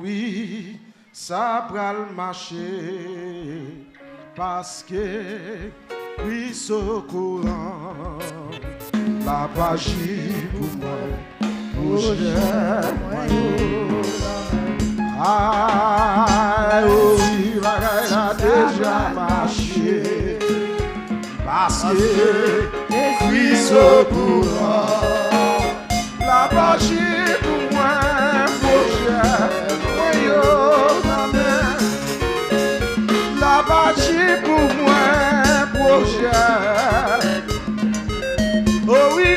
oui, ça pral marcher parce que Christ au courant, la page pour moi, pour moi. Ah, oui, la a déjà marché parce que Christ au courant, la page pour moi, la page pour moi, projet. Oh oui,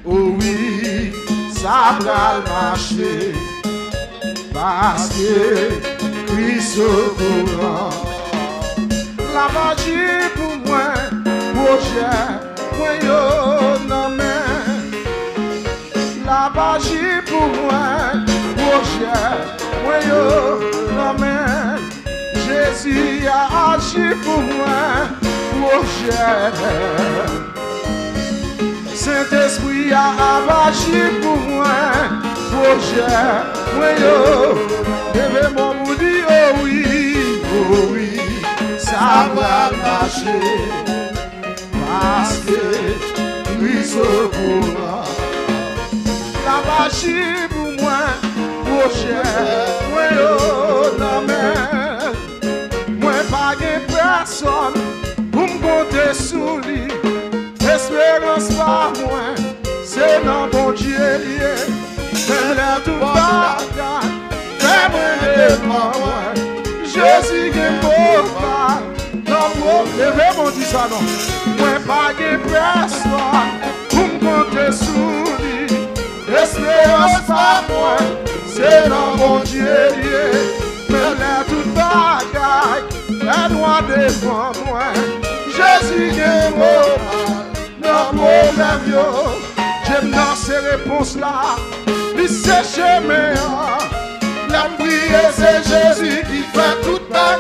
oh oui, ça va marcher parce que Christ au courant. La magie pour moi, projet, moi yo non mais. La magie pour moi, projet, moi yo non mais. Jésus a agi pour moi, projet. Saint-Esprit a agi pour moi, projet. Moi yo, levez mon boudi, oh oui, ça va marcher. Parce que Christ au courant. La magie pour moi, projet. Moi yo, non mais, moi pas de personne pour me compter sous lui. Espérance par moi, c'est dans bon Dieu lié. Même la tout bagaille, fais-moi devant moi. Jésus qui est beau, non problème, mon Dieu ça non. Moi pas de personne pour me compter sous lui. Espérance par moi, c'est dans bon Dieu lié. Même la tout bagaille, fais-moi devant moi. Jésus qui est beau. Non problème yo, j'aime dans ces réponses là, il sait chemin. La prière c'est Jésus qui fait toute ma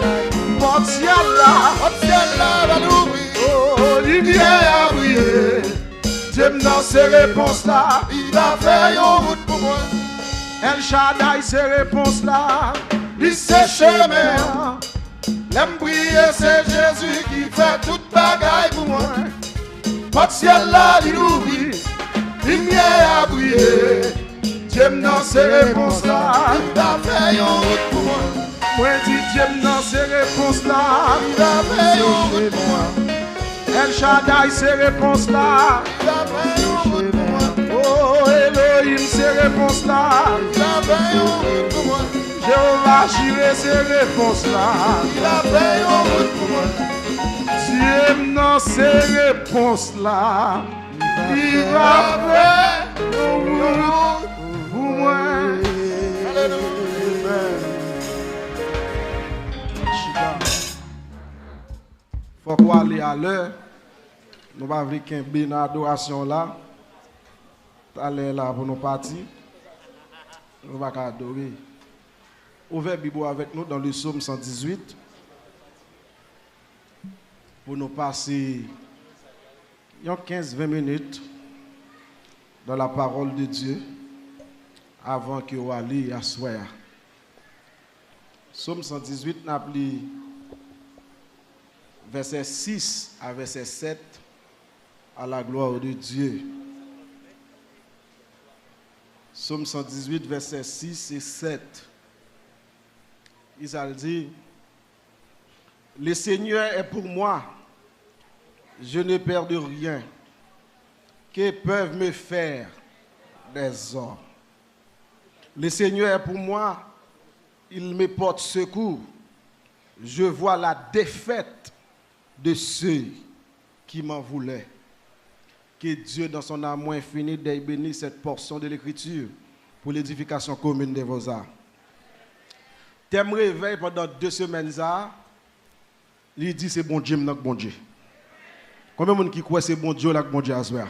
porte ciel là va l'ouvrir. Oh, il vient à briller. J'aime dans ces réponses là, il va faire une route pour moi. El Shaddai ces réponses là, il sait chemin. La prière c'est Jésus qui fait toute bagaille pour moi. Votre ciel là, il ouvre, il vient à briller. J'aime dans ces réponses là, il va faire une route pour moi. Moi dis j'aime dans ces réponses là, il va faire une route pour moi. El Shaddai ces réponses là, il va faire une route pour moi. Oh Elohim ces réponses là, il va faire une route pour moi. Jéhovah Jireh ces réponses là, il va faire une route pour moi. J'aime dans ces réponses-là, il va faire pour moi. Faut qu'on aille à l'heure. Nous va avec un bien adoration là. Aller là pour nous partir. Nous va adorer. Ouvrez Bible avec nous dans le psaume 118. Pour nous passer 15-20 minutes dans la parole de Dieu avant que vous alliez à soir. Psaume 118 n'a pris verset 6 à verset 7 à la gloire de Dieu. Psaume 118 verset 6 et 7. Il a dit: le Seigneur est pour moi, je ne perds de rien. Que peuvent me faire des hommes? Le Seigneur est pour moi, il me porte secours. Je vois la défaite de ceux qui m'en voulaient. Que Dieu, dans son amour infini, ait béni cette portion de l'Écriture pour l'édification commune de vos âmes. Thème réveil pendant 2 semaines, il dit c'est bon Dieu, bon Dieu. Combien de gens qui croient c'est bon Dieu, là, bon Dieu à soir?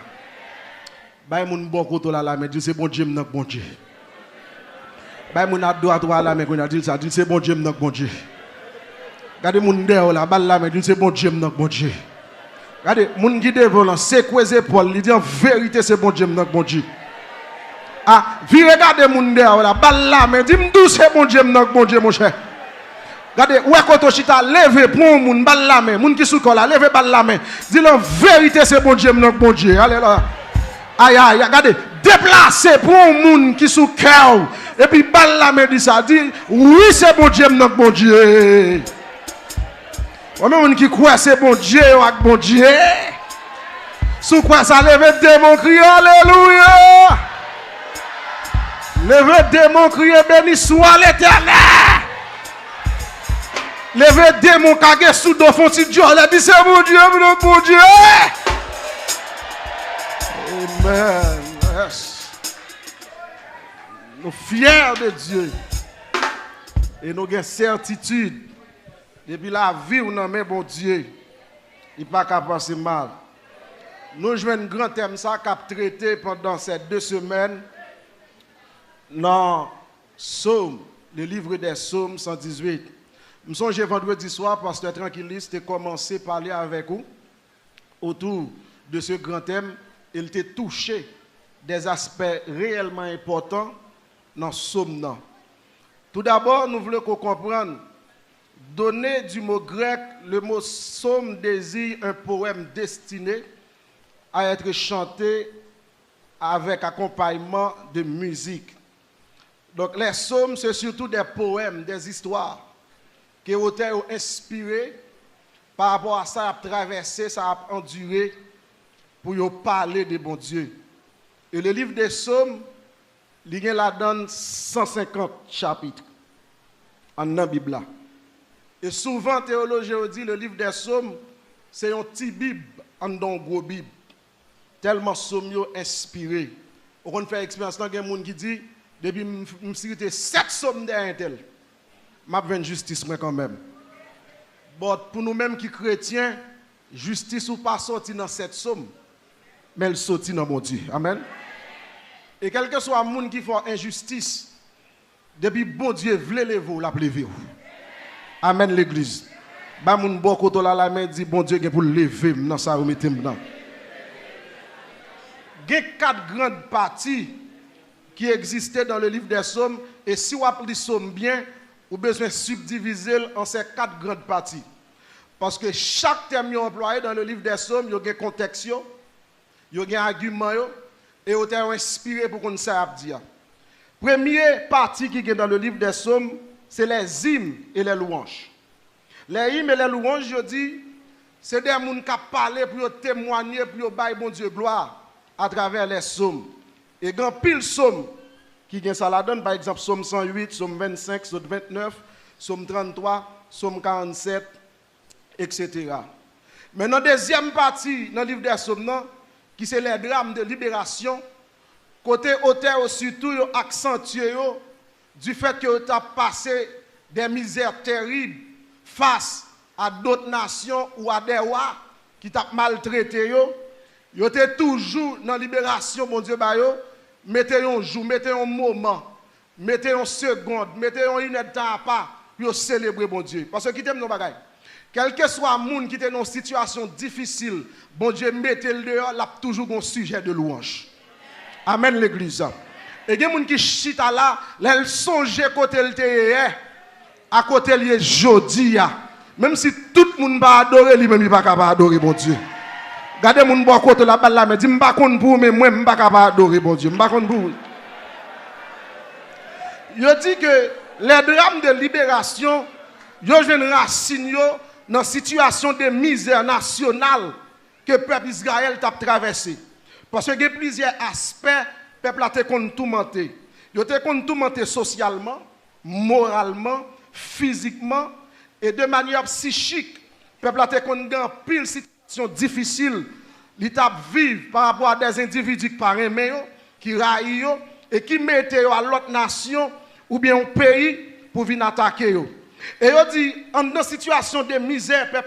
Bah, mon bon côté là, mais dit c'est bon Dieu, bon Dieu. Bah, mon adoratoire là, mais dit ça, dit c'est bon Dieu, bon Dieu. Regardez mon dehors là, balle là, mais dit c'est bon Dieu, bon Dieu. Regardez, mon qui devant là, c'est quoi les épaules, il dit en vérité c'est bon Dieu, bon Dieu. Ah, vi regardez moun derrière là, balle là, mais dis-moi d'où c'est bon Dieu, mon cher. Regardez, où est que chita levé pour un moun balle la main, moun qui sous là, levé balle la main. Dis la vérité c'est bon Dieu, bon Dieu. Allez là. Aïe aïe, regardez, déplacé pour un moun qui sous cœur. Et puis balle la main dit ça, dit oui c'est bon Dieu, bon Dieu. On a moun qui croit c'est bon Dieu, avec bon Dieu. Sous quoi ça lève démon crier alléluia. Levez démon, criez béni soit l'éternel. Levez démon, kage sous dos font si Dieu. Elle dit c'est mon Dieu, mon Dieu. Amen. Yes. Nous fiers de Dieu. Et nous avons certitude. Depuis la vie, nous avons bon Dieu. Il n'est pas qu'à penser mal. Nous jouons un grand thème ça qu'a traité pendant ces 2 semaines. Dans Psaume, le livre des Psaumes 118. Je me souviens vendredi soir, pasteur Tranquilliste a commencé à parler avec vous autour de ce grand thème. Il était touché des aspects réellement importants dans Psaume. Tout d'abord, nous voulons qu'on comprenne. Donner du mot grec, le mot Psaume désigne un poème destiné à être chanté avec accompagnement de musique. Donc les psaumes, c'est surtout des poèmes, des histoires que l'auteur a inspiré par rapport à ça, a traversé, ça a enduré pour parler de bon Dieu. Et le livre des psaumes, il y a là-dedans 150 chapitres en la Bible. Et souvent, théologiens dit le livre des psaumes, c'est un petit Bible en une gros Bible. Tellement psaumes inspiré. On fait expérience, il y a des gens qui disent, depuis que je suis 7 sommes derrière tel, je vais justice quand même. Bon, pour nous-mêmes qui chrétiens, justice ou pas sorti dans 7 sommes, mais elle sortit dans mon Dieu. Amen. Et quel que soit le monde qui fait injustice, depuis bon Dieu voulait lever, la lever. Amen l'église. Ba moun bon koto la main dit bon Dieu pour lever dans ça remettre dedans. Il y a 4 grandes parties qui existait dans le livre des psaumes. Et si vous appelez psaume bien, vous avez besoin de subdiviser en ces 4 grandes parties. Parce que chaque terme employé dans le livre des psaumes, il y a un contexte, il y a un argument, et vous avez inspiré pour qu'on sache dire. Première partie qui est dans le livre des psaumes, c'est les hymnes et les louanges. Les hymnes et les louanges, je dis, c'est des gens qui parlent pour témoigner, pour bailler bon Dieu gloire à travers les psaumes. Et il y a pile psaume qui vient ça la donne, par exemple, psaume 108, psaume 25, psaume 29, psaume 33, psaume 47, etc. Mais dans la deuxième partie, dans le livre des psaumes, qui c'est les drames de libération, côté auteur surtout accentué du fait que tu as passé des misères terribles face à d'autres nations ou à des rois qui t'ont maltraité. Vous êtes toujours dans la libération, mon Dieu, mettez un jour, mettez un moment, mettez une seconde, mettez une temps pour célébrer mon Dieu. Parce que qui t'aime nos bagailles. Quel que soit le monde qui est dans une situation difficile, bon Dieu, mettez-le dehors, il a toujours un sujet de louange. Amen l'église. Et il y a des gens qui chita là, ils songent côté le terre, à côté le jodi. Même si tout le monde va adorer, lui-même il va pas adorer mon Dieu. Regardez mon bon côté là-bas là, mais dis m'pas konn pour mais moi m'pas capable adorer bon Dieu, m'pas konn pour. Il dit que les drames de libération, yo jwen racine yo dans situation de misère nationale que le peuple Israël t'a traversé. Parce que y a plusieurs aspects peuple a été tourmenté. Il a été tourmenté socialement, moralement, physiquement et de manière psychique. Le peuple a été dans pile situation difficile. L'État vivre par rapport à des individus qui parlent, qui raillent et qui mettent à l'autre nation ou bien au pays pour venir attaquer. Et il dit, en une situation de misère, le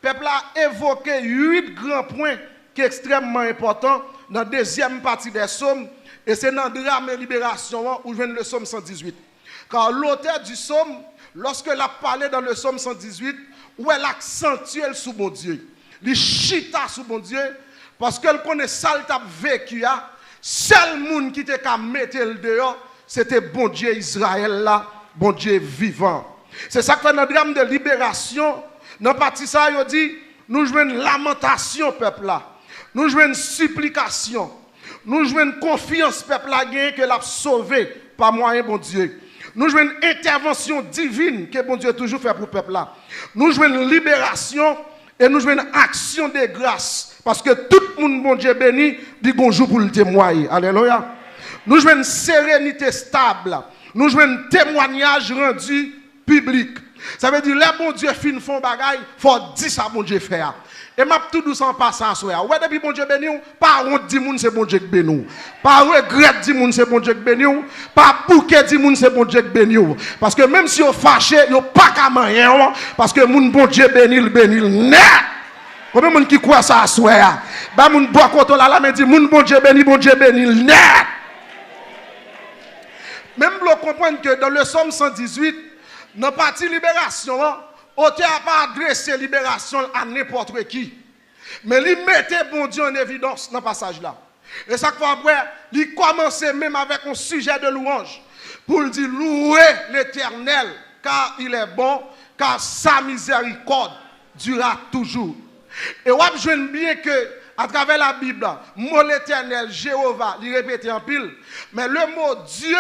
peuple a évoqué 8 grands points qui sont extrêmement importants dans la deuxième partie des psaumes. Et c'est dans le drame de libération où je viens le psaume 118. Car l'auteur du psaume, lorsqu'il a parlé dans le psaume 118, où elle accentue sous mon Dieu, il chita sous mon Dieu, parce qu'elle connaît ça, elle a vécu, Seul monde qui était qu'à mettre le dehors, c'était bon Dieu Israël là, bon Dieu vivant. C'est ça que fait dans le drame de libération, dans partie ça, il dit, nous jouons une lamentation, peuple là. Nous jouons une supplication. Nous jouons une confiance, peuple là, que l'a sauvé par moyen, bon Dieu. Nous jouons une intervention divine que bon Dieu toujours fait pour le peuple là. Nous jouons une libération et nous jouons une action de grâce. Parce que tout le monde, bon Dieu béni, dit bonjour pour le témoigner. Alléluia. Nous jouons une sérénité stable. Nous jouons un témoignage rendu public. Ça veut dire, les bon Dieu fin font bagaille, il faut dire ça, bon Dieu faire. Et m'a tout doucement passer en soi. Ouais, depuis bon Dieu béni, pas honte dit moun c'est bon Dieu qui béni. Pas regret dit moun c'est bon Dieu qui béni. Pas bouquet dit moun c'est bon Dieu qui béni. Parce que même si vous fâché, vous pas qu'à rien. Parce que moun bon Dieu béni, le béni, net. Combien de monde qui croit ça à soi? Bah moun boit contre la mais dit moun bon Dieu béni, net. Même pour comprendre que dans le Somme 118, dans la partie libération, auteur n'a pas adressé libération à n'importe qui. Mais il mettait bon Dieu en évidence dans ce passage-là. Et ça fois après, il commençait même avec un sujet de louange. Pour dire louer l'Éternel, car il est bon, car sa miséricorde durera toujours. Et on voit bien que, à travers la Bible, le mot l'Éternel, Jéhovah, il répète en pile. Mais le mot Dieu,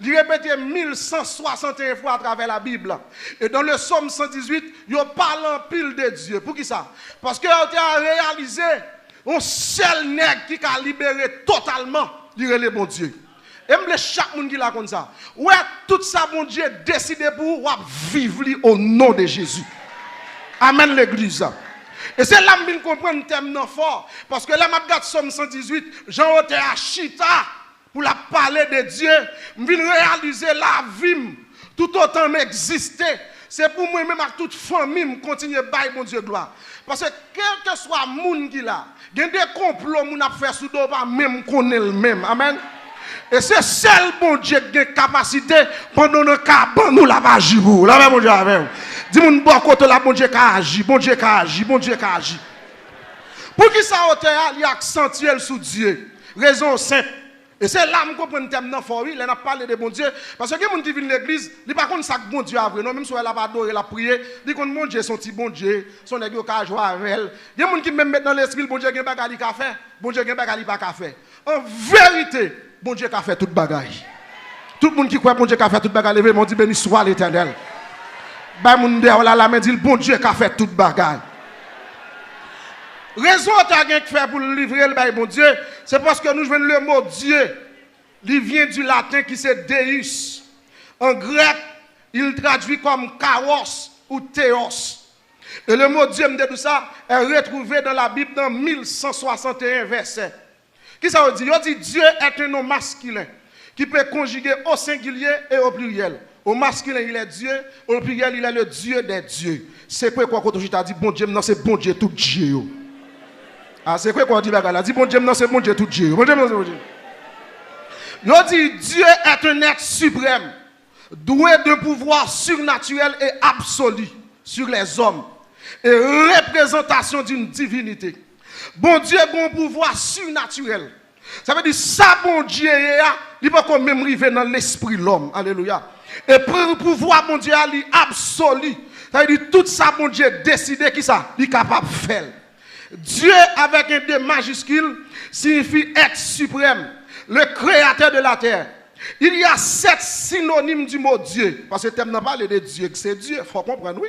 il répète 1161 fois à travers la Bible. Et dans le Somme 118, il parle en pile de Dieu. Pour qui ça? Parce qu'il a réalisé un seul nègre qui a libéré totalement, il est le bon Dieu. Et même chaque monde qui l'a comme ça. Ouais, tout ça, bon Dieu, décidé pour vivre au nom de Jésus. Amen l'église. Et c'est là que je comprends le thème fort. Parce que là, je regarde Somme 118, Jean-Oté à Chita. Pour la parler de Dieu, je viens réaliser la vie, tout autant m'exister. C'est pour moi-même, à toute famille, je continue à bailler mon Dieu gloire. Parce que quel que soit le monde qui là, il y a des complots qui ont fait sous dos, même qu'on est le même. Amen. Et c'est seul bon Dieu qui a capacité pendant le cas, nous la va agir. La même bon Dieu avec. Dis-moi, bon côté là, bon Dieu qui a agi, bon Dieu qui a agi, bon Dieu qui a agi. Pour qui ça il y a accentué sous Dieu? Raison simple. Et c'est là que je comprends le thème dans fort, il a parlé de bon Dieu. Parce que les gens qui viennent à l'église, ils ne savent pas ça que bon Dieu a vrai. Non, même si elle a adoré, la prière, ils disent que bon Dieu, son petit bon Dieu, son nègre qui a joué avec elle. Il y a des gens qui même mettent dans l'esprit, bon Dieu, il n'y a pas de café, bon Dieu, il n'y a pas de café. En vérité, bon Dieu a fait toute bagaille. Tout le monde qui croit bon Dieu a fait toute bagaille, levez, mon dit béni soit l'Éternel. Ben, mon Dieu, la main dit, bon Dieu a fait toute bagaille. Raison que tu as fait pour livrer le bon Dieu, c'est parce que nous jouons le mot Dieu. Il vient du latin qui c'est Deus. En grec, il traduit comme Chaos ou Théos. Et le mot Dieu, de tout ça, est retrouvé dans la Bible dans 1161 versets. Qui ça veut dire? Il dit Dieu est un nom masculin qui peut conjuguer au singulier et au pluriel. Au masculin, il est Dieu. Au pluriel, il est le Dieu des dieux. C'est quoi quand tu as dit bon Dieu, non, c'est bon Dieu, tout Dieu. Ah, c'est quoi qu'on dit là? Dis bon Dieu, non, c'est bon Dieu, tout Dieu. Bon Dieu, non, c'est bon Dieu. Il dit Dieu est un être suprême, doué de pouvoir surnaturel et absolu sur les hommes, et représentation d'une divinité. Bon Dieu a un pouvoir surnaturel. Ça veut dire ça, bon Dieu, il peut même arriver dans l'esprit de l'homme. Alléluia. Et pour le pouvoir, bon Dieu, il est absolu. Ça veut dire tout ça, bon Dieu, décidé qui ça, il est capable de faire. Dieu avec un D majuscule signifie être suprême, le créateur de la terre. Il y a 7 synonymes du mot Dieu. Parce que le thème n'a pas parlé de Dieu, c'est Dieu, il faut comprendre, oui.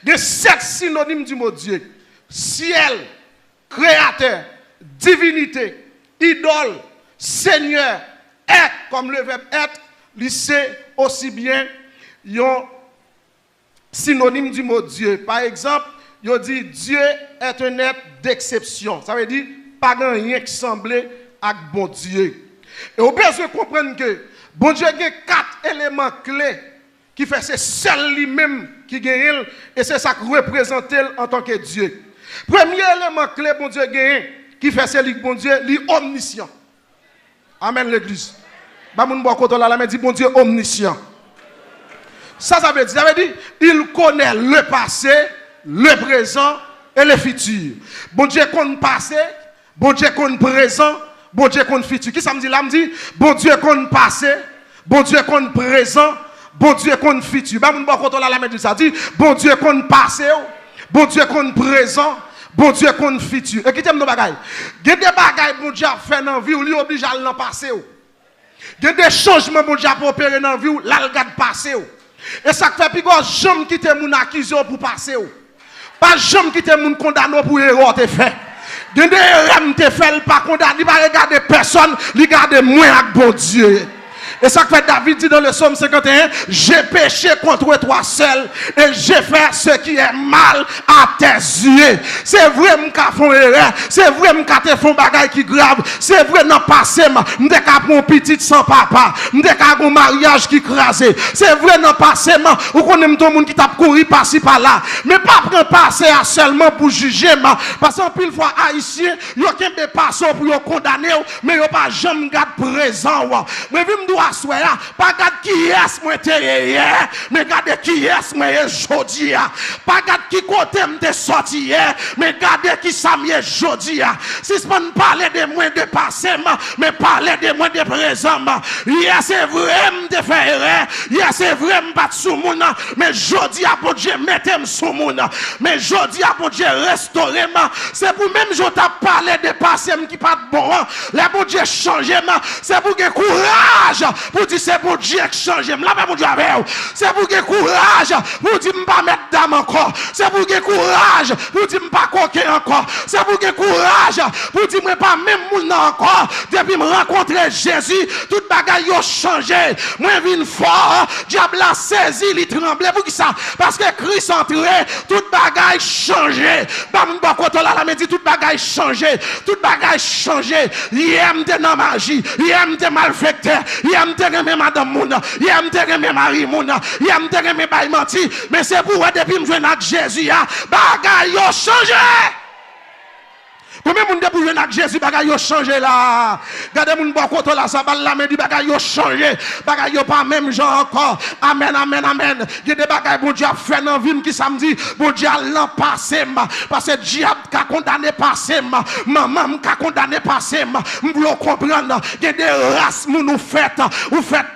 Il y a 7 synonymes du mot Dieu. Ciel, créateur, divinité, idole, seigneur, être, comme le verbe être, c'est aussi bien un synonyme du mot Dieu. Par exemple, il dit Dieu est un être d'exception. Ça veut dire pas rien qui semble à bon Dieu. Et on peut se comprendre que bon Dieu a 4 éléments clés qui fait c'est seul lui-même qui gagne et c'est ça qui représente en tant que Dieu. Premier élément clé bon Dieu gagne qui fait c'est lui bon Dieu, lui omniscient. Amen l'église. Ba moun bo koto la mais dit bon Dieu omniscient. Ça veut dire il connaît le passé, le présent et le futur. Bon Dieu connaît le passé, bon Dieu connaît le présent, Bon Dieu qu'on futur. Qui ça me dit là? Me dit, bon Dieu qu'on passé, bon Dieu qu'on présent, bon Dieu qu'on futur. Bah mon bon quand on la main ça dit, bon Dieu qu'on passé, bon Dieu qu'on présent, bon Dieu qu'on futur. Et qui t'aime nos bagailles? Il y a des bagailles bon Dieu a fait dans la vie, ou lui oblige à l'en passer. Il y a des changements bon Dieu a opéré dans la vie, là le gars passer. Et ça fait plus grand jamais quitter mon accusé pour passer. Pas jamais quitter mon condamné pour erreur te fait. Il y a des erreurs te fait pas condamné, il va regarder personne, il regarde moi avec bon Dieu. Et ça fait David dit dans le psaume 51, j'ai péché contre toi seul et j'ai fait ce qui est mal à tes yeux. C'est vrai m'ka font erreur, c'est vrai m'ka te font bagay qui grave, c'est vrai dans passé m'de ka prendre petit sans papa, m'de ka un mariage qui crasé. C'est vrai dans passé ou connaît tout monde qui t'a couru par-ci par-là, mais pas prendre passé seulement pour juger parce qu'en pile fois haïtien, yo kembe passé pour yo condamner mais yo pas jamais garde présent. Mais vi m'doit soya, pas garde qui est moi te hier, mais garde qui est moi jodi a. Pas garde qui côté m'te sorti hier, mais garde qui ça m'est jodi a. Si c'est pas parler de moi de passé, mais parler de moi de présent. Hier c'est vrai m'te fait erreur, hier c'est vrai m'pas sous moun, mais jodi a bon Dieu mettez-moi sous moun. Mais jodi a bon Dieu restaurer moi. C'est pour même je t'a parlé de passé qui pas bon. Les bon Dieu changer moi, c'est pour que courage pour dire c'est bon Dieu qui change. Là pas bon Dieu avec. C'est pour que courage pour dire pas mettre dame encore. C'est pour que courage pour dire pas coquer encore. C'est pour que courage pour dire moi pas même moun encore. Depuis me rencontrer Jésus, toute bagaille a changé. Moi vinn fort, diable a saisi, il tremblait pour qui ça? Parce que Christ entré, toute bagaille changé. Pas mon bon côté là, me dit toute bagaille changé, toute bagaille changé. Il aime de dans magie, il aime de malfecteur, il aime de remettre madame moun, il aime de remettre Marie moun, il aime de remettre bail menti, mais c'est pour depuis me joindre avec Jésus, bagaille a changé. Combien de monde pour venir avec Jésus, bagay yo changé là. Regardez moun bon côté là, ça balle la main dit bagay yo changé. Bagay yo pas même genre encore. Amen, amen, amen. Il y a des bagay bon Dieu a fait dans vie qui samedi, bon Dieu a l'an passé parce que diable a condamné passé maman a condamné passé m'vouloir comprendre. Il y a des races moun ou faites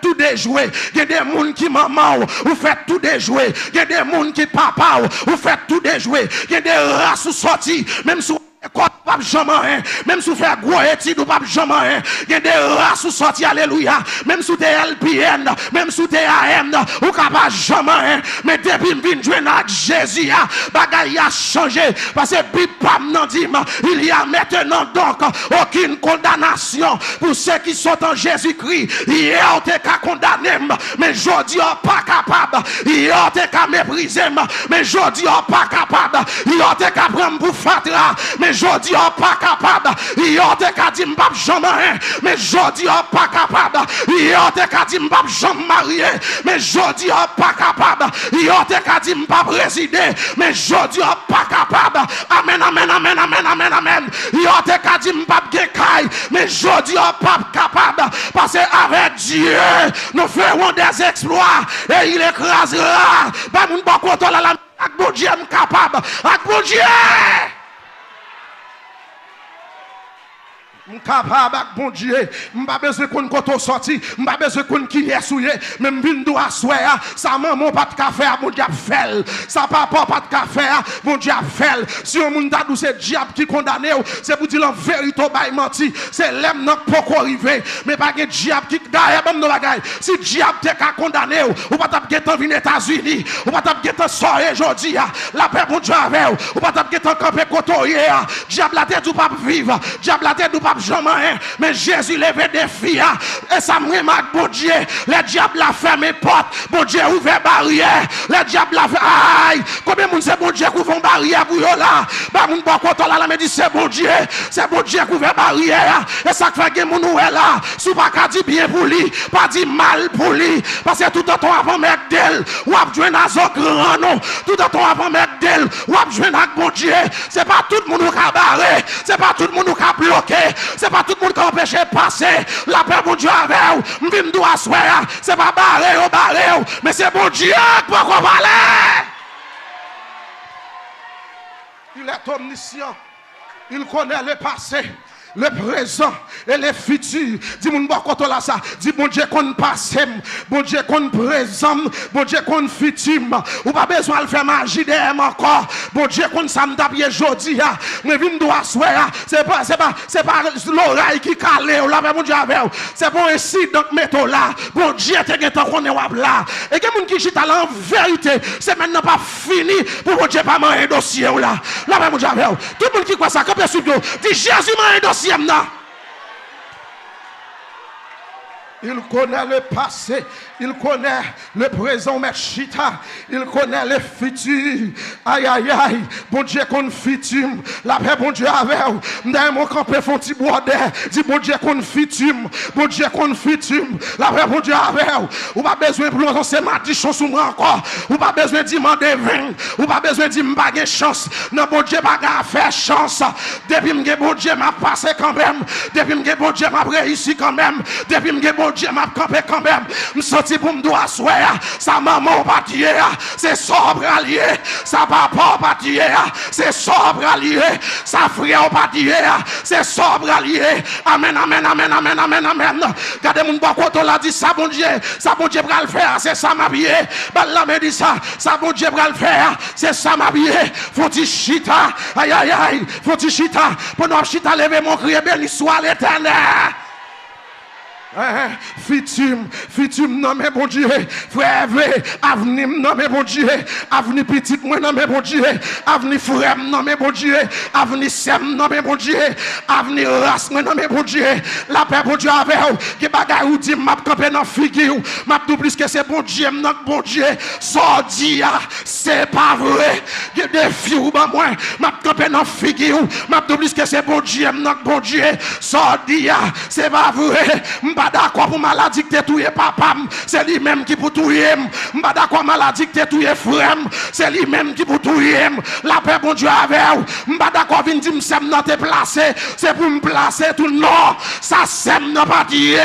tout déjouer. Il y a des moun qui maman ou faites tout déjouer. Il y a des moun qui papa ou faites tout déjouer. Il y a des races sorties même sous pas jamais, même si vous faites gros études ou pas jamais, il y a des races ou sorties, alléluia, même si vous êtes LPN, même si vous êtes AM, ou pas jamais, mais depuis que je viens avec Jésus, bagaille a changé, parce que Bible n'a dit, il y a maintenant donc aucune condamnation pour ceux qui sont en Jésus-Christ. Hier, on était condamné, mais aujourd'hui, on pas capable, hier, on était méprisé, mais aujourd'hui, on pas capable, hier, on était prendre pour fatra, mais jodi on pas capable, yo te ka di m'pap jamais, mais jodi on pas capable, yo te ka di m'pap jamais marié, mais jodi on pas capable, yo te ka di m'pap résider, mais jodi on pas capable. Amen, amen, amen, amen, amen, amen. Yo te ka di m'pap gekay, mais jodi on pas capable, parce que avec Dieu nous ferons des exploits et il écrasera. Pas moun bon côté là, avec bon Dieu capable, avec bon Dieu. M'capable avec bon Dieu, m'pas besoin qu'on koto sorti, m'pas besoin qu'on qui est souillé, même vinn do assoya, sa maman pas de café, bon Dieu fait, sa papa pas de café, bon Dieu fait. Si on moun ta dou c'est diable qui condamné, c'est pour dire la vérité bail menti, c'est l'aime non poko arrivé, mais pas que diable qui derrière bon no bagay. Si diable te ka condamné, ou pas t'a getan vinn États-Unis, ou pas t'a getan soirée jodi, la paix bon Dieu avec, ou pas t'a getan camper kotoyer, diable la tête ou pas vivre, diable la tête ou pas jamais, mais Jésus levait des filles et ça me remarque bon Dieu, le diable a fermé porte, bon Dieu ouvert barrière, le diable a fait aïe, combien de monde c'est bon Dieu qui ouvre barrière pour eux là, bah mon bon côté là me dit c'est bon Dieu qui ouvert barrière, et ça fait que mon nous est là, sous pas qu'à dire bien pour lui, pas dire mal pour lui, parce que tout le temps avant mec d'elle, ou a joué dans un grand nom, tout le temps avant mec d'elle, ou a joué dans bon Dieu, c'est pas tout le monde qui a barré, c'est pas tout le monde qui a bloqué. C'est pas tout le monde qui empêche de passer. La paix, bon Dieu, avec vous. M'vim doit asseoir. C'est pas barré, mais c'est bon Dieu qui peut parler. Il est omniscient. Il connaît le passé. le présent et le futur. Dis mon bon côté là ça. Dis bon Dieu qu'on passe, bon Dieu qu'on présent, bon Dieu qu'on futur. Ou pas besoin de faire magie derrière encore. Bon Dieu qu'on s'en tape jodi a. Mais vinn doit soir. C'est pas l'oreille qui cale là mais bon Dieu avec. C'est pour ici donc métaux là. Bon Dieu te gen tant qu'on est là. Et que moun qui chita là en vérité, c'est maintenant pas fini pour bon Dieu pas manger dossier là. Là mais bon Dieu avec. Tout le monde qui croit ça quand sur nous, dit Jésus m'a un dossier maintenant. Il connaît le passé, il connaît le présent, mais chita, il connaît le futur. Aïe aïe aïe, bon Dieu qu'on futur, la paix bon Dieu avec vous. Dans mon campé font petit border, dit bon Dieu qu'on futur, bon Dieu qu'on futur, la paix bon Dieu avec vous. Ou pas besoin pour nous c'est matichon sous moi encore, ou pas besoin de demander 20, ou pas besoin de me baguer chance. Non bon Dieu pas faire chance. Depuis me bon Dieu m'a passé quand même, depuis me bon Dieu m'a réussi quand même, depuis me bon Dieu m'a campé quand même. Je senti pour me doit soir. Sa maman pas tuer. C'est sobre allié. Sa papa pas tuer. C'est sobre allié. Sa frère pas tuer. C'est sobre allié. Amen, amen, amen, amen, amen, amen. Regardez mon bon côté là dit ça bon Dieu va le faire. C'est ça ma vie. Balla me dit ça bon Dieu va le faire. C'est ça ma vie. Faut-il chita. Aïe aïe aïe. Faut-il chita. Pendant chita lever mon cri béni soit l'Éternel. Futur, non mais bon Dieu, frère, avenir, non mais bon Dieu, avenir petit, moi non mais bon Dieu, avenir frère, non mais bon Dieu, avenir sem, non mais bon Dieu, avenir race, moi non mais bon Dieu, la paix bon Dieu avec vous, qui bagaille ou dit, m'a campé dans figure, m'a tout plus que c'est bon Dieu, non bon Dieu, sordi, c'est pas vrai, qui des filles ou pas moi, m'a campé dans figure, m'a tout plus que c'est bon Dieu, non bon Dieu, sordi, c'est pas vrai, pas d'accord pour maladie que tu es papa, c'est lui-même qui pour tuer. Pas d'accord maladie que tu es frère, c'est lui-même qui pour tuer. La paix bon Dieu avec vous. Pas d'accord vinn dire m'sem nan te placer, c'est pour me placer tout non. Ça sème n'a pas dire.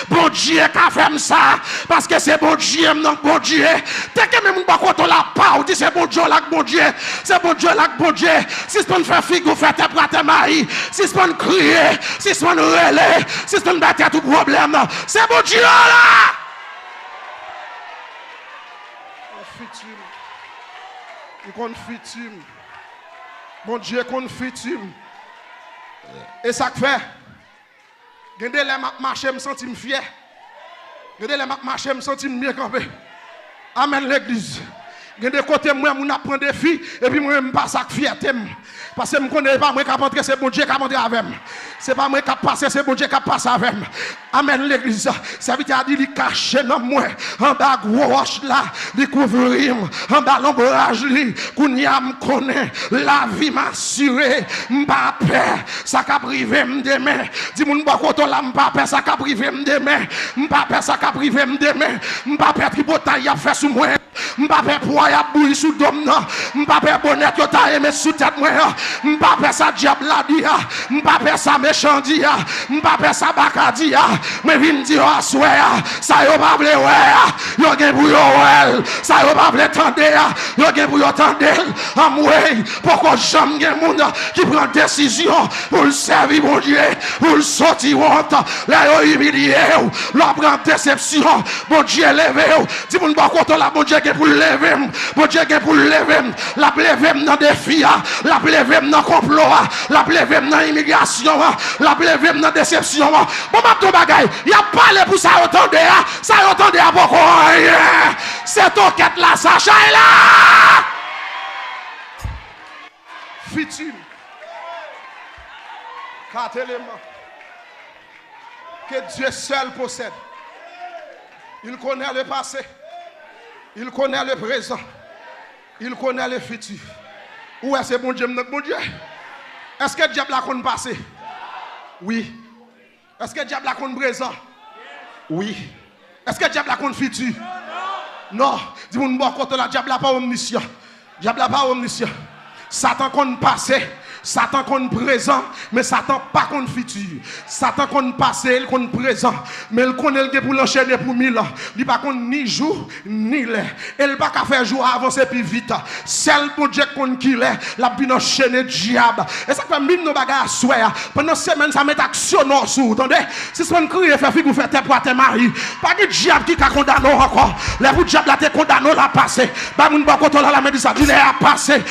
Bon Dieu qu'a fait ça parce que c'est bon Dieu non bon Dieu. T'es que même pas contre la part, dit c'est bon Dieu là bon Dieu. C'est bon Dieu là bon Dieu. Si c'est pas faire figue ou faire tes bras tes mari, si c'est pas crier, si c'est pas relais, si c'est pas battre tout problème. C'est bon Dieu là. Il compte futur. Bon Dieu compte futur. Et ça fait. Gende les marcher me sentir fier. Gende les marcher me sentir mieux campé. Amen l'église. Gende côté moi mon apprend des filles et puis moi me pas ça fierté. Parce que je ne connais pas moi qui entrer, c'est bon Dieu qui a montré avec moi. C'est pas moi qui a passé, c'est bon Dieu qui a passé avec moi. Amen l'église. Serviteur a dit, il cache dans moi. En bas gros roche là, il couvrir. En bas l'ombrage li, qu'on y a me connaît. La vie m'a assuré. M'pas peur. Ça qu'a privé m'demain. Dis mon bon côté là, m'pas peur, ça qu'a privé m'demain. M'pas peur, ça qu'a privé m'demain. M'pas peur qui bataille a fait sous moi. M'pas peur pour y a bouilli sous dôme non. M'pas peur bonnet que t'as aimé sous tête moi. M'pas peur ça diable la dia. M'pas peur ça méchant dia. M'pas peur ça bacadi. Mais vin dire à soir ça yo pas vle ouais yo gen pour yo ouais ça yo pas vle tande yo gen pour yo tande amoué pourquoi jamais gen monde qui prend décision pour le servir mon Dieu pour le sortir honte là yo humilié là prend déception mon Dieu levé dis mon pas content là mon Dieu gen pour lever mon Dieu gen pour lever la lever dans défi la lever dans complot la lever dans immigration la lever dans déception bon m'a ton bagage il a parlé pour ça entendre ça entendre à beaucoup rien cette enquête là ça chaille là futur 4 éléments que Dieu seul possède. Il connaît le passé, il connaît le présent, il connaît le futur. Où est-ce que bon Dieu notre bon Dieu? Est-ce que le diable a connu passé? Oui. Est-ce que le diable a connu présent? Oui. Est-ce que le diable a connu futur? Non. Dis-moi, bon, quand le diable n'a pas omniscient. Le diable n'a pas omniscient. Satan connu passé. Satan qu'on présent, mais Satan pas qu'on futur. Satan qu'on passé, il qu'on présent, mais il connaît le pour l'enchaîner pour 1000 ans. Il pas qu'on ni jour ni l'air. Il pas qu'à faire jour avancer plus vite. Celle pour Dieu qu'on qui l'est, la bien enchaîner diable. Et ça fait mille nos bagages à soir. Pendant semaine ça met action non sous, entendez? Si on crie faire figure faire tes pour tes mari, pas que diable qui t'a condamné encore. Les pour diable là te condamné la passé. Ba moun ba koto la dit ça, il a passé,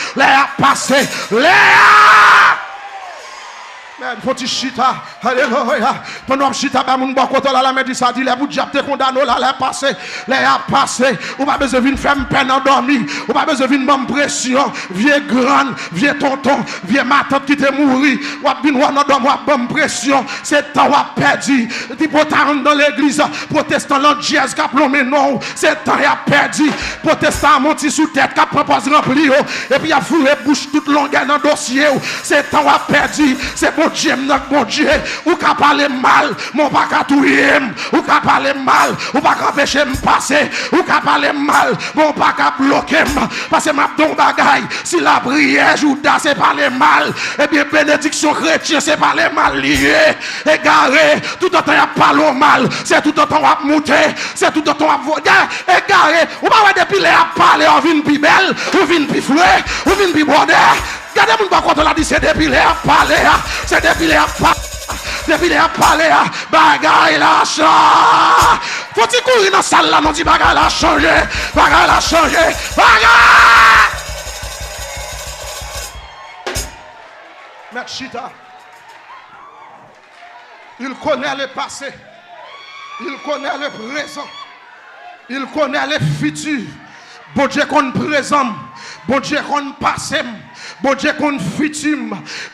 faut tu chita, alléluia. Pendant chita, ba moun ba koto la dit ça, dit les pour diable te condamné la passé, ou pas besoin de faire peine endormi, ou pas besoin de faire pression, vieux grande, vieux tonton, vieux ma tante qui te mouri, ou pas besoin de faire pression, c'est temps à perdu. Tu peux t'arrêter dans l'église, protestant l'autre Jésus qui a plombé non, c'est temps à perdu. Protestant monti sous tête, qui propose rempli, et puis a fourré bouche toute longueur dans le dossier, c'est temps à perdu. C'est bon Dieu, mon Dieu, ou qu'à parler mal, mon pas qu'à tout ou qu'à parler mal, ou pas qu'à empêcher me passer, ou qu'à parler mal, mon pas qu'à bloquer, parce que ma don bagaille, si la prière Judas c'est parler mal, et bien bénédiction chrétien c'est parler mal lié, égaré, tout le temps y a parlé mal, c'est tout le temps à monter, c'est tout le temps à voler, égaré, ou pas depuis les à parler, on vient plus belle, on vient plus fouet, on vient plus border. Regardez mon pas quand on a dit c'est depuis les à parler, c'est depuis les à parler. Depuis les à parler, bagaille la change. Faut-il courir dans la salle là, non dit bagaille la changé, bagaille la changé, bagaille. Merci. Il connaît le passé, il connaît le présent, il connaît le futur. Bon Dieu qu'on présent, bon Dieu qu'on passe. Bon Dieu qu'on futur,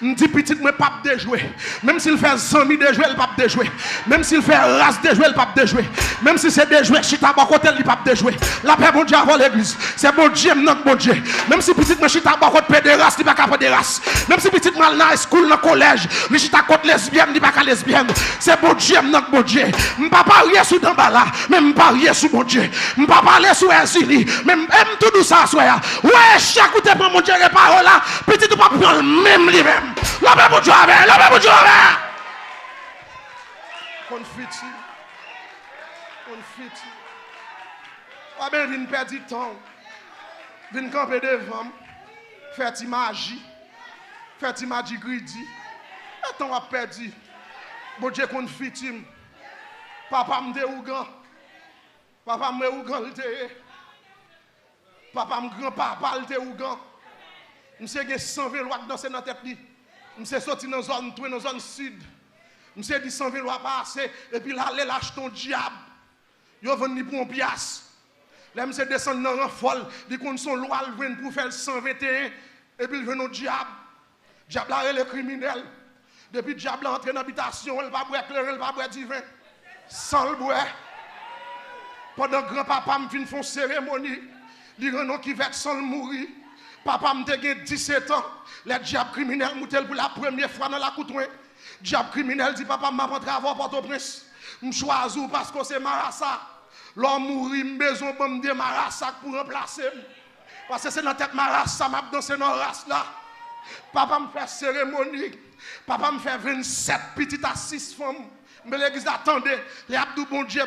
me dit petit moi pas de jouer. Même s'il fait 100 000 de jouer, il pas de jouer. Même s'il fait race de jouer, il pas de jouer. Même si c'est de jouer, chita ba côté, il pas de jouer. La paix bon Dieu avant l'église. C'est bon Dieu non bon Dieu. Même si petit moi chita ba côté de race, il pas capable de race. Même si petit moi dans school dans collège, il chita côté lesbienne, il pas capable lesbienne. C'est bon Dieu non bon Dieu. Me pas parler sous d'embala, même parler sous bon Dieu. Me pas parler sous Erzili, même tout ça soya. Ouais, chaque côté pour mon Dieu les paroles là. Petit ou pas prendre même lui-même. La paix pour Dieu avec, la paix pour Dieu avec. Confiti. Pas bien vinn perdre du temps. Vinn camper devant. Faire ti magie. Faire ti magie gridi. Et temps a perdu. Bon Dieu confiti. Papa me déougan. Papa me ougan le té. Papa me grand-papa le déougan. Monsieur a 120 lois danser dans la tête. Monsieur sorti dans la zone sud. Monsieur dit 120 lois passer. Et puis là, il lâche ton diable. Il venu pour un pièce. Là, monsieur descend dans un folle. Il dit son loi pour faire 121. Et puis il vient au diable. Diable est le criminel. Depuis le diable entre dans l'habitation, il va boire éclairé, il va boire du vin. Sans le boire. Pendant que grand-papa me fait une cérémonie, il y a un qui va sans le mourir. Papa m'a dit 17 ans, les diables criminels m'ont pour la première fois dans la coutouin. Diable criminel dit papa m'a rentré avant Port-au-Prince. Je choisis parce que c'est Marassa. L'homme mourit, j'ai besoin de Marassa pour remplacer. Parce que c'est dans la tête Marassa, m'a dansé dans la race là. Papa me fait cérémonie. Papa me fait 27 petites à 6 femmes. Mais l'église attendait. Les abdou bon Dieu,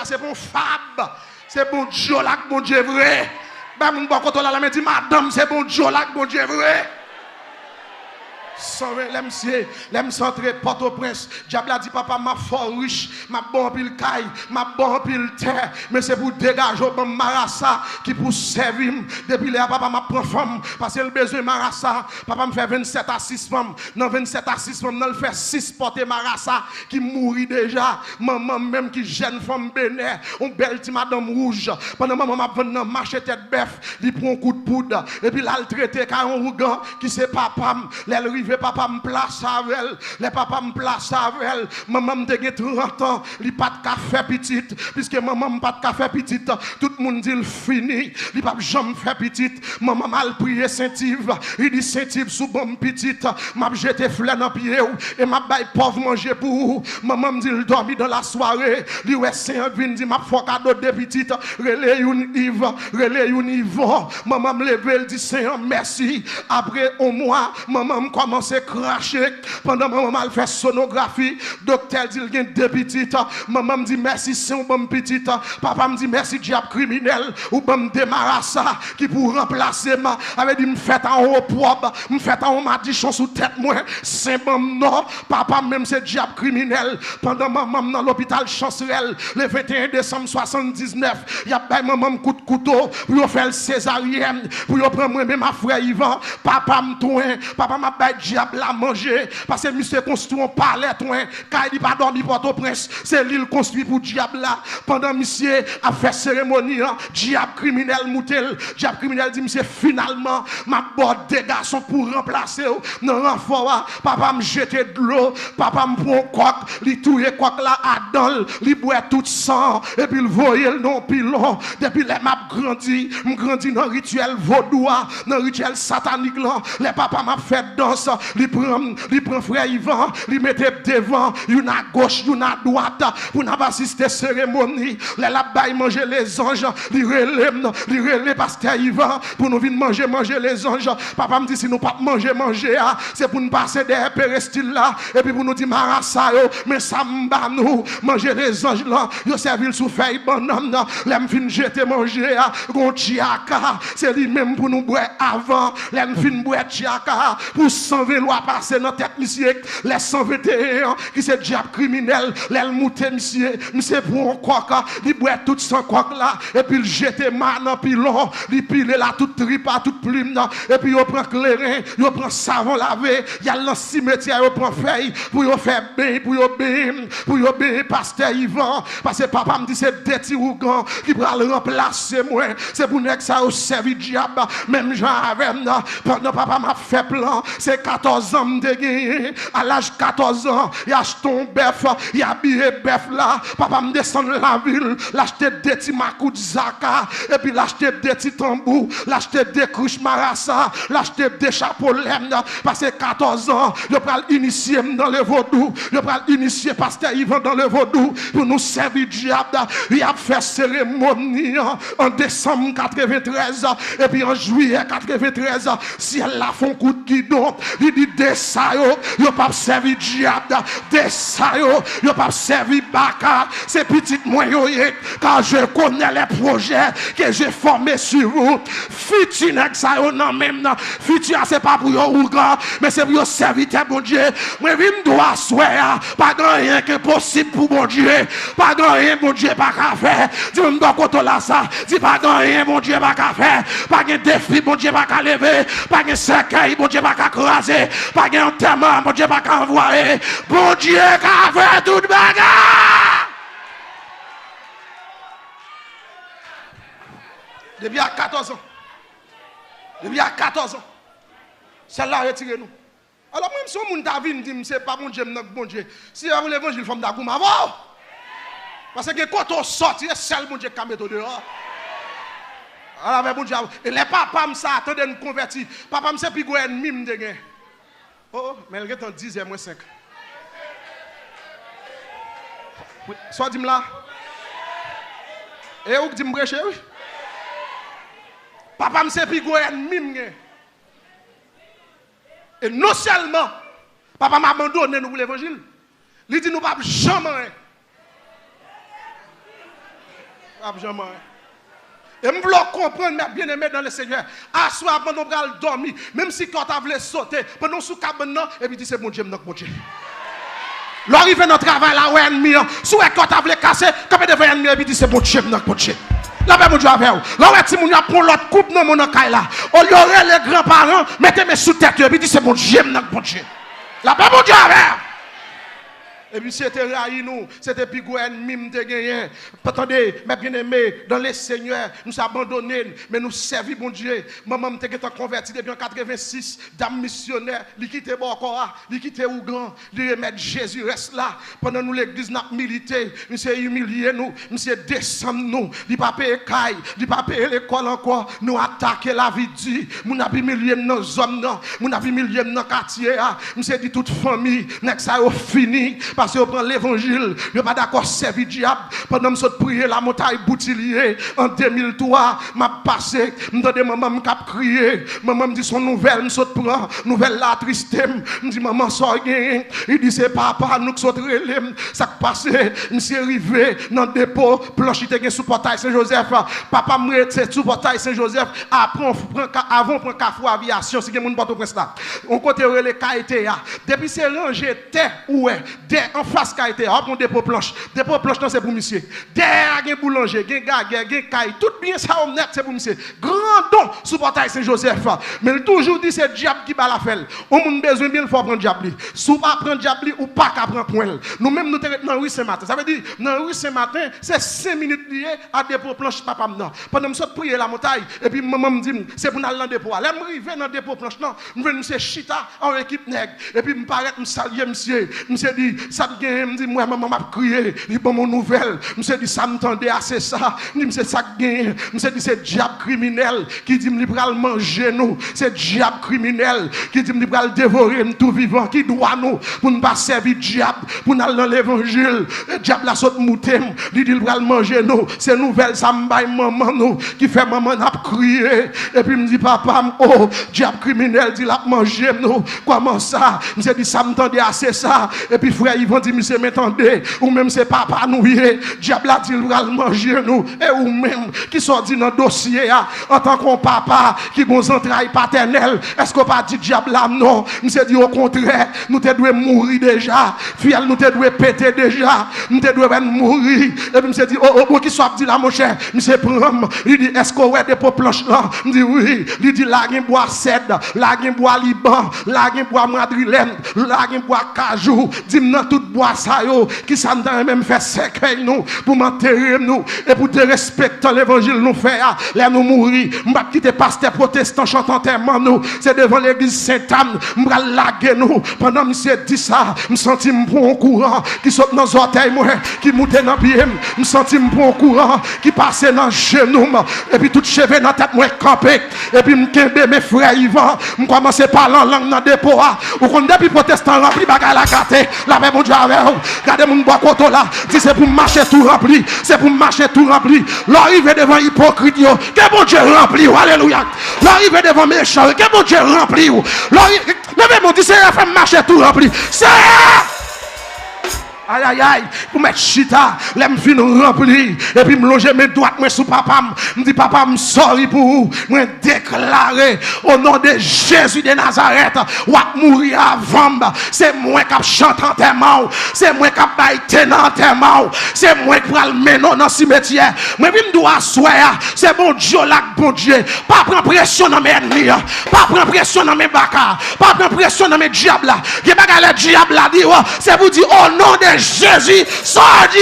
c'est bon fab. C'est bon Dieu là, bon Dieu vrai. Ben, mon bon côté là, la dit madame, c'est bon Dieu là, bon Dieu vrai. L'aime centré Port-au-Prince. Diable a dit papa m'a fort riche, m'a bon pile caille, m'a bon pile terre, mais c'est pour dégager bon Marassa qui pour servir. Depuis là papa m'a prend femme parce qu'il a besoin de Marassa. Papa me fait 27 à 6 femmes. Dans 27 à 6 femmes, il fait 6 porter Marassa qui mourit déjà. Maman même qui jeune femme béné, on belle petite madame rouge. Pendant maman m'a venu marcher tête bœuf, il prend un coup de poudre et puis là il traité car un rougan qui c'est papa. Les papa me place avec elle, les papas me place avec elle. Maman me dit 30 ans, il pas de café petite, puisque maman me pas de café petite. Tout le monde dit il fini, il pas jamais fait petite. Maman m'a prié Saint-Yves, il dit Saint-Yves sous bon petite, m'a jeté fleur dans pied et m'a bail pauvre manger pour. Maman me dit il dormi dans la soirée, il ouais Saint-Yves dit m'a fait cadeau de petite, relais une Yves, relais une Yvon. Maman me levé, elle dit Seigneur merci. Après un mois, maman me commence commencé à cracher. Pendant que maman fait sonographie, docteur dit qu'il y a deux petites. Maman me dit merci, c'est un bon petit. Papa me dit merci, diable criminel. Ou bon démarrage qui pour remplacer ma. Avait dit me fait en haut propre, me fait en haut madichon sous tête moi. C'est bon non. Papa même c'est diable criminel. Pendant maman dans l'hôpital Chancerelle, le 21 décembre 79, il y a pas maman coup de couteau pour faire le césarienne, pour prendre moi-même ma frère Yvan. Papa me tourne, papa m'a bail diable à manger parce que monsieur construit un palais tourne, car il pas dormi Port-au-Prince, c'est l'île construit pour diable là. Pendant monsieur a fait cérémonie, diable criminel moutel, diable criminel dit monsieur finalement m'a bord des garçons pour remplacer non renfort. Papa me jeter de l'eau, papa me prend coq, li touye coq là à dol, li boit tout sang et puis il voyait le non pilon. Depuis les m'a grandi, me grandi dans rituel vaudois, dans rituel satanique là. Les papas m'a fait danse, li prend frère Yvan, li mettait devant, une à gauche, une à droite pour n'a pas assister cérémonie. Les la baille manger les anges, li relève pasteur Yvan pour nous venir manger les anges. Papa me dit si nous pas manger c'est pour nous passer des pérestil là et puis pour nous dire marassa yo mais ça m'ba nous manger les anges là yo servir sous feuille bonhomme là l'aime fin jeter manger gon tiaka c'est lui même pour nous boire avant l'aime fin boire tiaka pour 120 lois passer dans tête monsieur les 121 qui c'est diable criminel l'aime monter monsieur pour un coq il boire tout son coq là et puis il jeter man dans pilon il piler là toute tripa toute plume là et puis il prend clairin il prend savon lavé il y a dans cimetière il prend feuille pour il faire bain pour il pasteur Yvan parce que papa me dit c'est des petits rougans qui va le remplacer moi c'est pour que ça au servi diable même Jean avec pendant papa m'a fait plan c'est 14 ans de gagner à l'âge 14 ans il acheté un bœuf il habillé bœuf là papa me descend de la ville l'acheter des petits macou de zaka et puis l'acheter des petits tambours l'acheter des couches marassa l'acheter des chapeaux laine parce que 14 ans je pral initier dans le vaudou je pral initier pasteur Yvan dans le vaudou pour nous servir diable il a fait cérémonie en décembre 93 et puis en juillet 93 si elle la font coup de guidon il dit des ça yo pas servir diable des ça yo pas servir baka c'est petit moi yo car je connais les projets que j'ai formés sur vous futur ça yo non même futur c'est pas pour yo ougan mais c'est pour yo serviteur bon Dieu moi vinn doit soir pas rien que possible pour bon Dieu pas rien bon Dieu pas qu'à faire dis me doit côté là ça dis pas rien bon Dieu pas qu'à faire pas un défi bon Dieu pas qu'à lever pas un cercueil bon Dieu pas qu'à craser pas un enterrement bon Dieu pas qu'à envoyer bon Dieu qu'à faire toute bagarre depuis à 14 ans depuis à 14 ans celle-là retirez-nous. Alors même si on t'a vu dit c'est pas bon Dieu notre bon Dieu si vous l'évangile femme d'agoum avant parce que quand on sort c'est seul bon Dieu qui met dehors alors bon Dieu et les papas me ça attendez nous convertir papa me c'est plus gros ennemi me de oh mais il est en 10 moins 5 soit dis-moi là et où dit me prêcher oui papa me c'est plus gros ennemi me et non seulement, papa m'a abandonné nous pour l'évangile, il dit nous pas jamais. Pas jamais. Et je veux comprendre, mes bien-aimés dans le Seigneur, à soir, pendant qu'on va dormir, même si quand on voulait sauter, pendant sous cabane, et puis dit c'est bon Dieu, notre bon Dieu. L'arrivée notre travail là, où ennemi, sous quand on voulait casser, comme il devait ennemi, et puis dit c'est bon Dieu, notre bon Dieu. Là, ben, mon Dieu, avec vous. Là, où est-ce qu'on prend l'autre coupe dans mon caille là? On y aurait les grands-parents, mettez-moi sous tête, et puis dit c'est mon Dieu, notre bon Dieu. Là, ben, mon Dieu, avec vous. Et puis c'était raï nous, c'était plus gros ennemi de gagner. Attendez, mes bien-aimés, dans les seigneurs, nous abandonnés, mais nous servons bon Dieu. Maman m'était converti depuis en 86, dame missionnaire, li quitté Bokora, li quitté Ougan, li remettre Jésus reste là. Pendant nous l'église n'a milité, monsieur humilié nous, monsieur descend nous, li pas payer caille, li pas payer l'école encore, nous attaquer la vie de Dieu, nous n'a humilié nos hommes non, nous n'a humilié nos quartiers, monsieur dit toute famille, n'est ça fini. parce que prend l'évangile, je pas d'accord servir diable. Pendant que je prier la montagne Boutillier en 2003, m'a passé, m'entendais maman m'cap crier, maman me dit son nouvelle, me saute prend, nouvelle la triste, me dit maman sort gain, il dit c'est papa nous saute relé, ça passé, m'si arrivé dans dépôt, planche était sous portail Saint-Joseph, papa m'rete sous portail Saint-Joseph, avant prend Carrefour aviation, si quelqu'un porte au prince là. On côté relé KTA, depuis c'est rangé terre ouais, en face KTA, on prend dépôt planche non c'est pour monsieur. Derrière gen boulanger, gen gaguer, gen caille, tout bien ça on net c'est pour monsieur. Grand don sous portail Saint-Joseph. Mais il toujours dit c'est diable qui bat la felle. On a besoin bien faut prendre diable. Sous pas prendre diable ou pas qu'à prendre point. Nous même nous t'es dans rue ce matin. Ça veut dire dans rue ce matin, c'est 5 minutes lié à dépôt planche papa non. Pendant me saute prier la montagne et puis maman me dit c'est pour aller dans dépôt. Là me river dans dépôt planche non, me venir monsieur chita en équipe nègre et puis me paraît me saluer monsieur dit ça gagne me dit moi maman m'a crié, il bon mon nouvelle. Monsieur dit ça m'entendait assez ça. Dit monsieur ça gagne. Monsieur dit c'est diable criminel qui dit me pral manger nous. C'est diable criminel qui dit me pral dévorer tout vivant qui doit nous pour ne pas servir diable pour aller dans l'évangile. Diable la saute moutem, il dit pral manger nous. C'est nouvelle ça m'baille maman nous qui fait maman n'a crier et puis me dit papa oh diable criminel dit la manger nous. Comment ça? Monsieur dit ça m'entendait assez ça et puis frère Yvan dit monsieur m'entendez ou même c'est papa nous diable a dit il va manger nous et ou même qui sont dit dans le dossier en tant qu'on papa qui bon entrailles paternelles est-ce qu'on pas dit diable là non monsieur dit au contraire nous te devons mourir déjà fiel nous te devons péter déjà nous te devons mourir et puis monsieur dit oh qui soit dit là mon cher monsieur prend il dit est-ce qu'on ouais des planches là me dit oui il dit là gen bois cèdre là gen bois liban là gen bois madrilène là gen bois cajou dit dans tout bois ça yo qui ça même fait sec nous pour m'enterrer nous et pour te respecter l'évangile nous faire là nous mourir m'pa quitter pasteur protestant chantant enterrement nous c'est devant l'église Sainte-Anne m'pa laguer nous pendant monsieur dit ça me senti m'prend courant qui saute dans orteil moi qui monte dans pied me senti m'prend courant qui passe dans genou et puis tout cheveux dans tête moi camper et puis m'kembe mes frères Yvan me commencer parler en langue dans dépôt ou qu'on depuis protestant rempli bagay la gâté la paix bon Dieu avec regardez mon bois coton là dit c'est pour marcher tout rempli, c'est pour marcher tout rempli. L'arrivée devant hypocrite, que bon Dieu rempli, alléluia. L'arrivée devant méchant, que bon Dieu rempli. Levez-moi, dit c'est la femme marcher tout rempli. C'est aïe aïe aïe, pour mettre chita, l'aime fin rempli, et puis me loger mes doigts moi sous papa, me dit papa me sorry pour vous, me déclarer au nom de Jésus de Nazareth, ou mourir avant, c'est moi qui chante en terme, c'est moi qui baille en terme, c'est moi qui va le mener dans le cimetière, moi je dois asseoir, c'est bon Dieu là, bon Dieu, pas prendre pression dans mes ennemis, pas prendre pression dans mes bacas, pas prendre pression dans mes diables là, qui bagarre le diable là dit, c'est vous dire au nom de Jésus, sorti.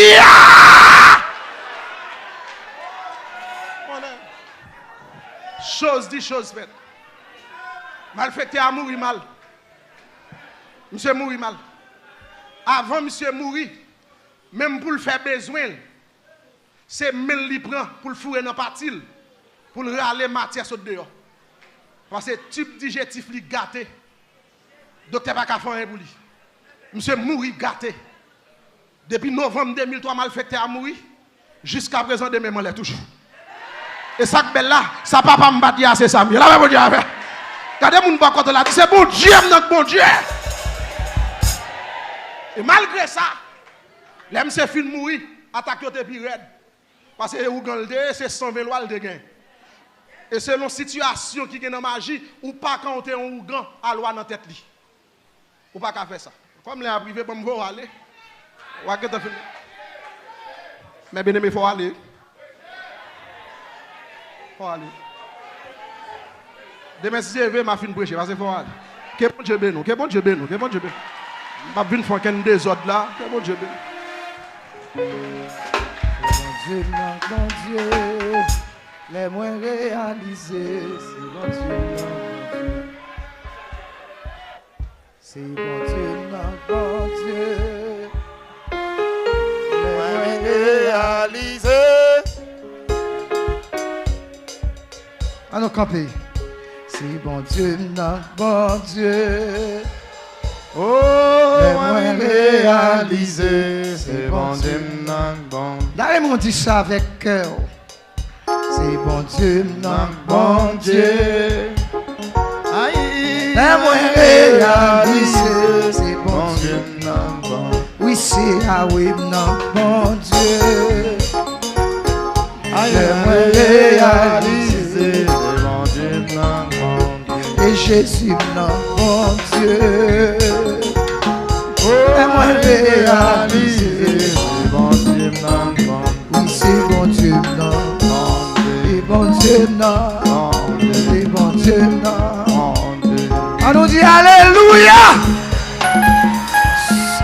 Chose dit, chose faite. Malfaiteur a mouru mal. Monsieur mourit mal. Avant monsieur mourir, même pour le faire besoin, c'est même lui prend pour le fourrer dans partie, pour le râler matière sur dehors. Parce que type digestif li gâté. Docteur pas qu'à faire un pour lui. Monsieur mourit gâté. Depuis novembre 2003, malfaiteur a mouru. Jusqu'à présent, de même, on l'est toujours. Et ça que belle là, ça papa me bat c'est ça. Là, bon Dieu, regardez mon bas côté là, c'est bon Dieu, notre bon Dieu. Et malgré ça, l'aime se film mourir, attaquer au plus raide. Parce que Ougandais, c'est 120 lois de gain. Et selon la situation qui est dans la magie, ou pas quand on est un Ougan à loi dans la tête. Ou pas qu'à faire ça. Comme les privé, pour me voir aller. Mais bien aimé, il faut aller. Faut aller. Demain, si je veux, ma fin prêcher, parce qu'il faut aller. Que bon Dieu bénisse, que bon Dieu bénisse, que bon Dieu bénisse. Je vais venir faire un désordre là, que bon Dieu bénisse. Bon Dieu, les moins réalisés, c'est bon Dieu, c'est bon Dieu, bon Dieu. Réalisé. À nos campés. C'est bon Dieu, notre bon Dieu. Oh, moi réalisé, c'est bon Dieu non bon. Là, on dit ça avec cœur. C'est bon Dieu, non Bon Dieu. Aïe. là, moi réalisé, c'est bon Bon Dieu. Dieu non bon. Oui, c'est ah oui, non bon Dieu. Aïe, moi réalisé, c'est bon Dieu non bon. Et Jésus, non bon Dieu. Oh, moi réalisé, c'est bon Dieu non bon. Oui, c'est bon Dieu, non. Et bon Dieu, non. Et bon Dieu, non. On nous dit Alléluia.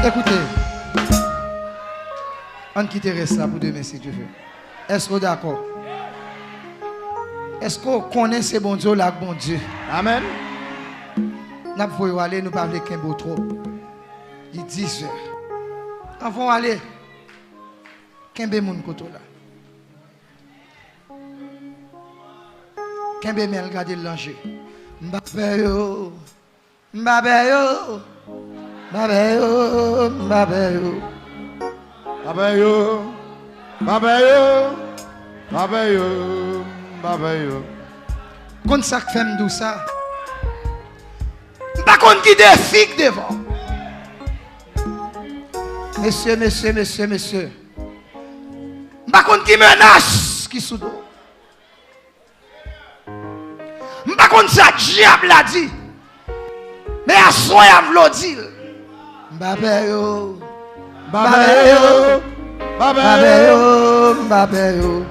Écoutez, on quitte reste là pour demain si tu veux. Est-ce que vous d'accord? Est-ce qu'on connaît ce bon Dieu là, bon Dieu? Amen. Nous pouvons aller, nous parler qu'un beau trop. Il dit 10 heures. On va aller. Qu'un beau monde côté là. Qu'un beau monde regarder l'enjeu. Mbappé yo. Mbappé yo. Mbappé yo. Mbappé yo. Mbappé yo. Mbappé yo. Mbappé yo. Mbappé yo. Quand ça fait m'dou ça. Pas qu'on qui défie devant. Monsieur, monsieur, monsieur, monsieur. Pas qu'on qui menace qui sous dos. Pas qu'on ça diable a dit. Mais à soi à v'lodil. Mbappé yo. Mbappé yo. Mbappé yo. Mbappé yo.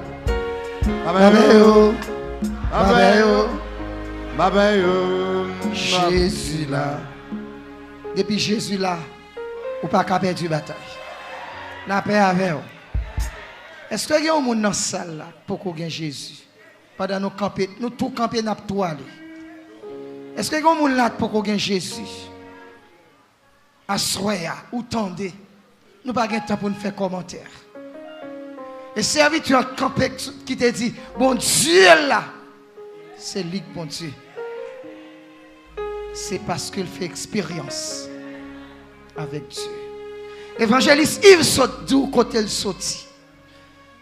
Mbappé yo. Mbappé yo. Mbappé yo. Jésus là. Depuis Jésus là, ou pas qu'à perdre la bataille. La paix avec vous. Est-ce qu'il y a un monde dans la salle là pour qu'on gagne Jésus? Pendant nous camper, nous tout camper n'a pas aller. Est-ce qu'il y a un monde là pour qu'on gagne Jésus? Assoya ou tendez. Nous pas gain temps pour nous faire commentaire. Et serviteur campé qui te dit bon Dieu là, c'est lui bon Dieu. C'est parce qu'il fait expérience avec Dieu. Évangéliste Yves saute d'où côté le sorti.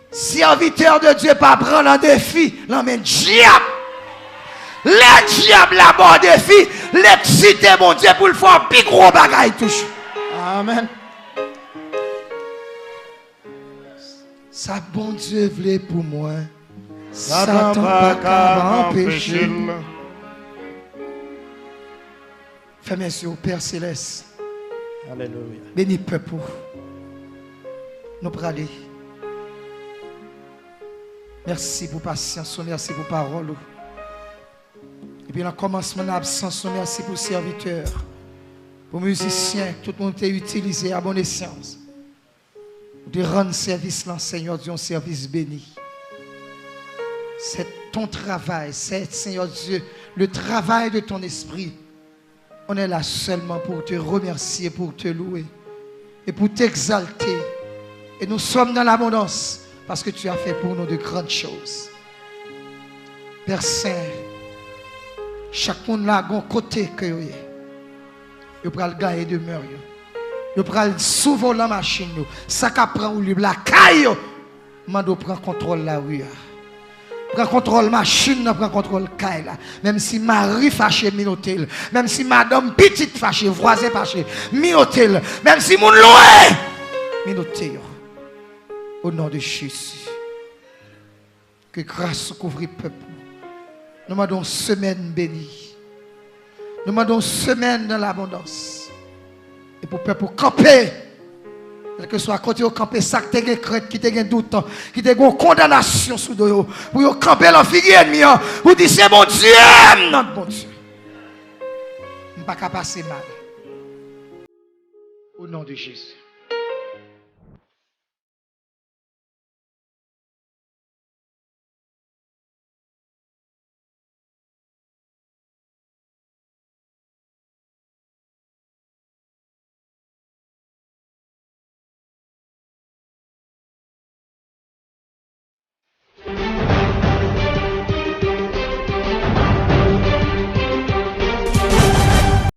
Serviteur de Dieu pas prendre un défi, l'emmène diable. Le diable aborde défi, l'exciter mon Dieu pour le faire plus gros bagaille toujours. Amen. Ça bon Dieu voulait pour moi. Satan pas qu'à m'empêcher. Fais merci au Père Céleste. Alléluia. Bénis peuple. Nous pour aller. Merci pour patience, merci pour parole. Et puis, dans le commencement de l'absence, merci pour serviteurs, pour musiciens, tout le monde t'a utilisé à bonne escience. De rendre service là, Seigneur Dieu, un service béni. C'est ton travail, c'est, Seigneur Dieu, le travail de ton esprit. On est là seulement pour te remercier, pour te louer et pour t'exalter. Et nous sommes dans l'abondance parce que tu as fait pour nous de grandes choses. Père Saint, chaque monde là a un côté que vous avez. Vous pouvez le gagner demeure. Vous pouvez le souvent la machine. Ça qui prend ou la caille. Mando prend contrôle la rue. Prend contrôle machine, prend contrôle caille là. Même si Marie fâché minotel, même si madame petite fâché, voisin fâché, minotel, même si mon loin minotel. Au nom de Jésus. Que grâce couvre le peuple. Nous demandons semaine bénie. Nous demandons semaine dans l'abondance. Et pour le peuple camper. Quel que soit à côté au camper, ça qui te crainte, qui te gagne doute, qui te gagne condamnation sous dos. Pour camper la figure ennemie. Pour dire c'est mon Dieu, notre bon Dieu. Je ne vais pas passer mal. Au nom de Jésus.